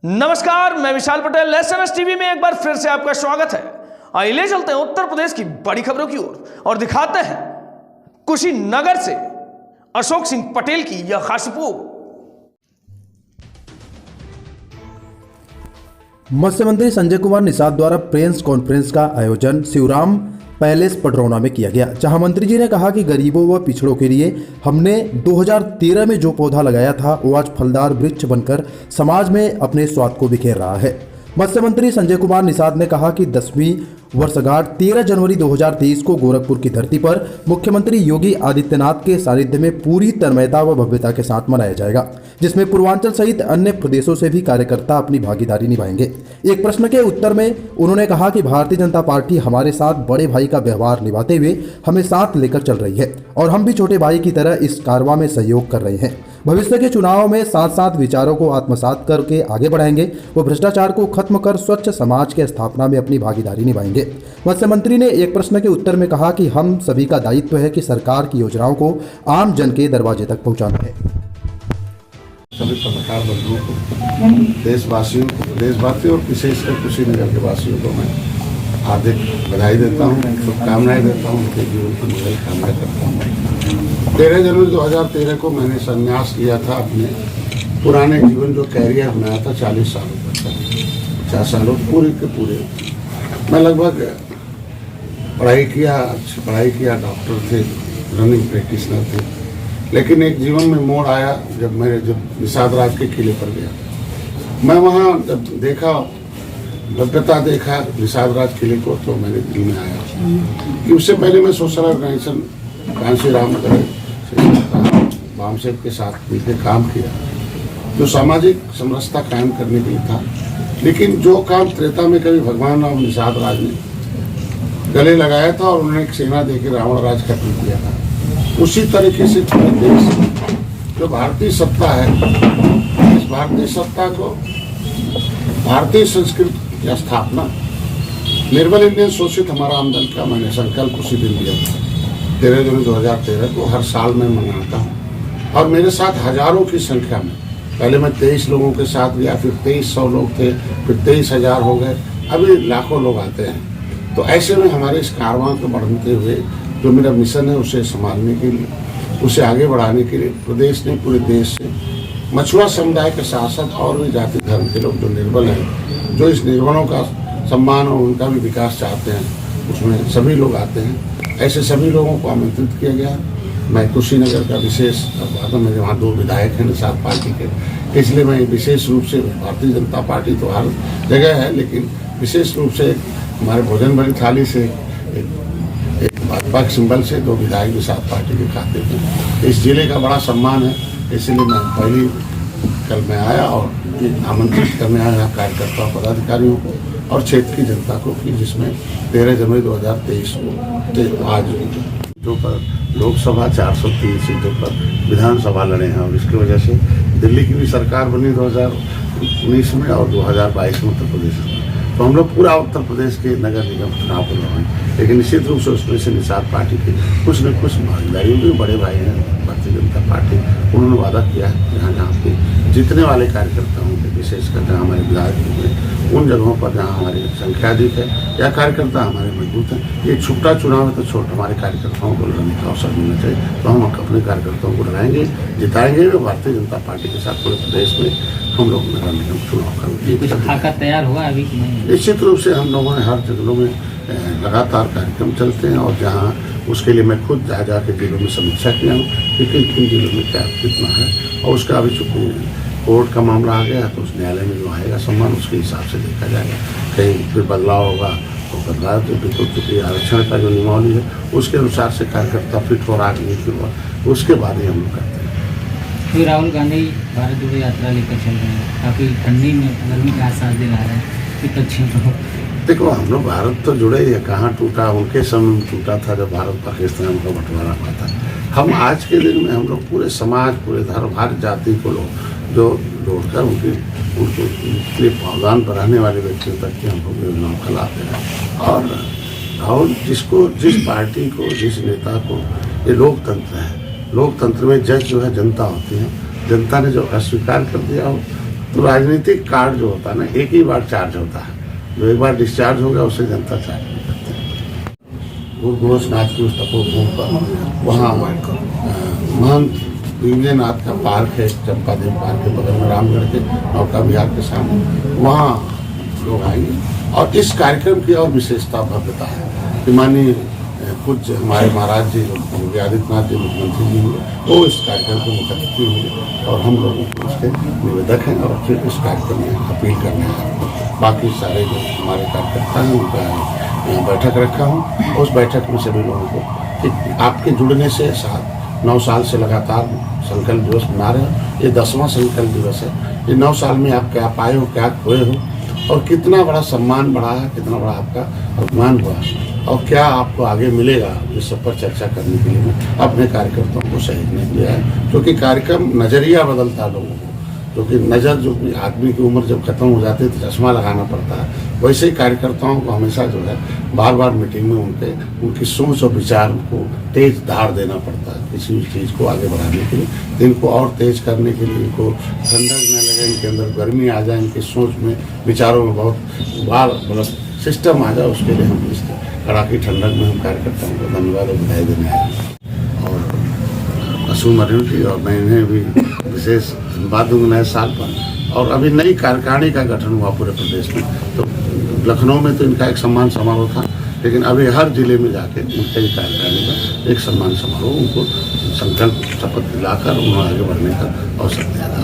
नमस्कार, मैं विशाल Patel. SMS TV में एक बार फिर से आपका स्वागत है। आइए ले चलते हैं उत्तर प्रदेश की बड़ी खबरों की ओर और दिखाते हैं कुशीनगर से अशोक सिंह पटेल की यह खास रिपोर्ट। मत्स्य मंत्री संजय कुमार निषाद द्वारा प्रेस कॉन्फ्रेंस का आयोजन शिवराम पैलेस पडरौना में किया गया, जहां मंत्री जी ने कहा कि गरीबों व पिछड़ों के लिए हमने 2013 में जो पौधा लगाया था वो आज फलदार वृक्ष बनकर समाज में अपने स्वाद को बिखेर रहा है। मत्स्य मंत्री संजय कुमार निषाद ने कहा कि 10वीं वर्षगांठ 13 जनवरी 2023 को गोरखपुर की धरती पर मुख्यमंत्री योगी आदित्यनाथ के सानिध्य में पूरी तन्मयता व भव्यता के साथ मनाया जाएगा, जिसमें पूर्वांचल सहित अन्य प्रदेशों से भी कार्यकर्ता अपनी भागीदारी निभाएंगे। एक प्रश्न के उत्तर में उन्होंने कहा कि भारतीय जनता पार्टी हमारे साथ बड़े भाई का व्यवहार निभाते हुए हमें साथ लेकर चल रही है और हम भी छोटे भाई की तरह इस कारवां में सहयोग कर रहे हैं। भविष्य के चुनाव में साथ साथ विचारों को आत्मसात करके आगे बढ़ाएंगे वो भ्रष्टाचार को खत्म कर स्वच्छ समाज के स्थापना में अपनी भागीदारी निभाएंगे। मत्स्य मंत्री ने एक प्रश्न के उत्तर में कहा कि हम सभी का दायित्व है कि सरकार की योजनाओं को आम जन के दरवाजे तक पहुंचाना है। सभी पत्रकार बंधुओं को, देशवासियों और विशेषकर कुशीनगर के वासियों को मैं हार्दिक बधाई देता हूँ, शुभकामनाएं देता हूँ, उनके जीवन की मंगल कामना करता हूँ। 13 जनवरी 2013 को मैंने संन्यास लिया था अपने पुराने जीवन जो कैरियर बनाया था 40 सालों तक, 50 सालों पूरे के पूरे मैं लगभग पढ़ाई किया, डॉक्टर थे, रनिंग प्रैक्टिशनर थे, लेकिन एक जीवन में मोड़ आया जब निषाद राज के किले पर गया। मैं वहाँ जब देखा, भव्यता देखा निषाद राज किले को, तो मेरे दिल में आया कि उससे पहले मैं सोशल ऑर्गेनाइजेशन कांशी राम वामसेव के साथ मिलकर काम किया, जो सामाजिक समरसता कायम करने के लिए था। लेकिन जो काम त्रेता में कभी भगवान राम निषाद राज ने गले लगाया था और उन्होंने एक सेना देकर रावण राज खत्म किया था, उसी तरीके से पूरे देश जो भारतीय सत्ता है, इस भारतीय सत्ता को भारतीय संस्कृति की स्थापना, निर्मल इंडियन शोषित हमारा आमदन का मैंने संकल्प उसी दिन लिया था 13 जनवरी 2013 को। हर साल मैं मनाता हूँ और मेरे साथ हजारों की संख्या में, पहले मैं 23 लोगों के साथ गया, फिर 2300 लोग थे, फिर 23,000 हो गए, अभी लाखों लोग आते हैं। तो ऐसे में हमारे इस कारवां को बढ़ते हुए जो मेरा मिशन है उसे संभालने के लिए, उसे आगे बढ़ाने के लिए प्रदेश ने पूरे देश से मछुआ समुदाय के साथ साथ और भी जाति धर्म के लोग जो निर्बल हैं, जो इस निर्बलों का सम्मान और उनका भी विकास चाहते हैं, उसमें सभी लोग आते हैं। ऐसे सभी लोगों को आमंत्रित किया गया। मैं कुशीनगर का विशेष मेरे वहाँ 2 विधायक हैं निषाद पार्टी के, इसलिए मैं विशेष रूप से, भारतीय जनता पार्टी तो हर जगह है, लेकिन विशेष रूप से हमारे भोजन भरी थाली से एक भाजपा के सिंबल से 2 विधायक निषाद पार्टी के खाते थे। इस जिले का बड़ा सम्मान है, इसलिए मैं पहली कल मैं आया और आमंत्रित करने आया कार्यकर्ताओं, पदाधिकारियों को और क्षेत्र की जनता को, कि जिसमें 13 जनवरी 2023 को आज सीटों पर लोकसभा 403 सीटों पर विधानसभा लड़े हैं और इसकी वजह से दिल्ली की भी सरकार बनी 2019 में और 2022 में उत्तर प्रदेश में। तो हम लोग पूरा उत्तर प्रदेश के नगर निगम चुनाव को लड़े, लेकिन निश्चित रूप से उसमें से निषाद पार्टी के कुछ न कुछ भागीदारी भी, बड़े भाई हैं भारतीय जनता पार्टी, उन्होंने वादा किया है जहाँ जहाँ पे जीतने वाले कार्यकर्ता होंगे, विशेषकर जहाँ हमारे विधायक होंगे, उन जगहों पर जहाँ हमारी संख्या अधिक है या कार्यकर्ता हमारे मजबूत हैं। ये छोटा चुनाव है तो छोटे हमारे कार्यकर्ताओं को लड़ने का अवसर मिलना चाहिए, तो हम अपने कार्यकर्ताओं को लड़ाएंगे, जिताएंगे और भारतीय जनता पार्टी के साथ पूरे प्रदेश में हम लोग नगर निगम चुनाव करेंगे। खाका तैयार हुआ अभी कि नहीं? निश्चित रूप से हम लोगों ने हर जिलों में लगातार कार्यक्रम चलते हैं और जहाँ उसके लिए मैं खुद जा के जिलों में समीक्षा किया हूँ कि किन जिलों में क्या कितना है, और उसका अभी चूँकि कोर्ट का मामला आ गया तो उस न्यायालय में जो आएगा सम्मान उसके हिसाब से देखा जाएगा, कहीं फिर बदलाव होगा तो बदलाव, तो चूँकि आरक्षण का जो नियमावली है उसके अनुसार से कार्यकर्ता फिट हो रहा नहीं फिर हुआ, उसके बाद ही हम लोग करते हैं। फिर राहुल गांधी भारत जोड़ो यात्रा लेकर चल रहे हैं, काफ़ी ठंडी में गर्मी का एहसास दिला रहे हैं, कि पश्चिम देखो हम लोग भारत तो जुड़े ही, कहाँ टूटा, उनके समय में टूटा था जब भारत पाकिस्तान का बंटवारा हुआ था। हम आज के दिन में हम लोग पूरे समाज, पूरे धर्म, हर जाति को लोग जो जोड़कर उनके लिए अवदान बढ़ाने वाले व्यक्तियों तक की हम लोग योजनाओं का लाभ दे रहे हैं। और राहुल जिस पार्टी को, जिस नेता को, ये लोकतंत्र है, लोकतंत्र में जज जो है जनता होती है, जनता ने जो अस्वीकार कर दिया हो तो राजनीतिक कार्ड जो होता है ना, एक ही बार चार्ज होता है। जो एक बार डिस्चार्ज हो गया उसे जनता चार्ज नहीं करती। गुरु गोरखनाथ की उस तपोभूमि पर वहाँ महंत विजयनाथ का पार्क है, चंपादेव पार्क के बगल में, रामगढ़ के नौका विहार के सामने, वहाँ लोग आएंगे। और इस कार्यक्रम की और विशेषता भव्यता है कि माननीय कुछ हमारे महाराज जी योगी आदित्यनाथ जी मुख्यमंत्री जी होंगे, वो इस कार्यक्रम के मुख्य अतिथि होंगे और हम लोग उसके निवेदक हैं। और फिर इस कार्यक्रम में अपील करने हैं बाकी सारे जो हमारे कार्यकर्ता हैं उनका यहाँ बैठक रखा हूँ। उस बैठक में सभी लोगों को कि आपके जुड़ने से 9 साल से लगातार संकल्प दिवस मना रहे हो, ये 10वां संकल्प दिवस है। ये 9 साल में आप क्या पाए हो, क्या खोए हो, और कितना बड़ा सम्मान बढ़ा है, कितना बड़ा आपका अपमान हुआ और क्या आपको आगे मिलेगा, इस सब पर चर्चा करने के लिए मैं अपने कार्यकर्ताओं को सहेजने के लिए आया। क्योंकि कार्यक्रम नज़रिया बदलता है लोगों को, क्योंकि नज़र जो आदमी की उम्र जब खत्म हो जाती है तो चश्मा लगाना पड़ता है। वैसे ही कार्यकर्ताओं को हमेशा जो है बार बार मीटिंग में उनकी सोच और विचार को तेज धार देना पड़ता है किसी भी चीज़ को आगे बढ़ाने के लिए। इनको और तेज करने के लिए, इनको ठंडक न लगे, इनके अंदर गर्मी आ जाए, इनकी सोच में विचारों में बहुत उबाल मतलब सिस्टम आ जाए, उसके लिए हम इस कड़ाकी ठंडक में हम कार्यकर्ताओं को धन्यवाद और बधाई देने आए। और असू मरियम जी और मैं इन्हें भी विशेष धन्यवाद दूंगा नए साल पर। और अभी नई कार्यकारिणी का गठन हुआ पूरे प्रदेश में, तो लखनऊ में तो इनका एक सम्मान समारोह था, लेकिन अभी हर जिले में जाके उनके कार्यकारिणी का एक सम्मान समारोह, उनको संकल्प शपथ दिलाकर उन्हें आगे बढ़ने का अवसर दिया था।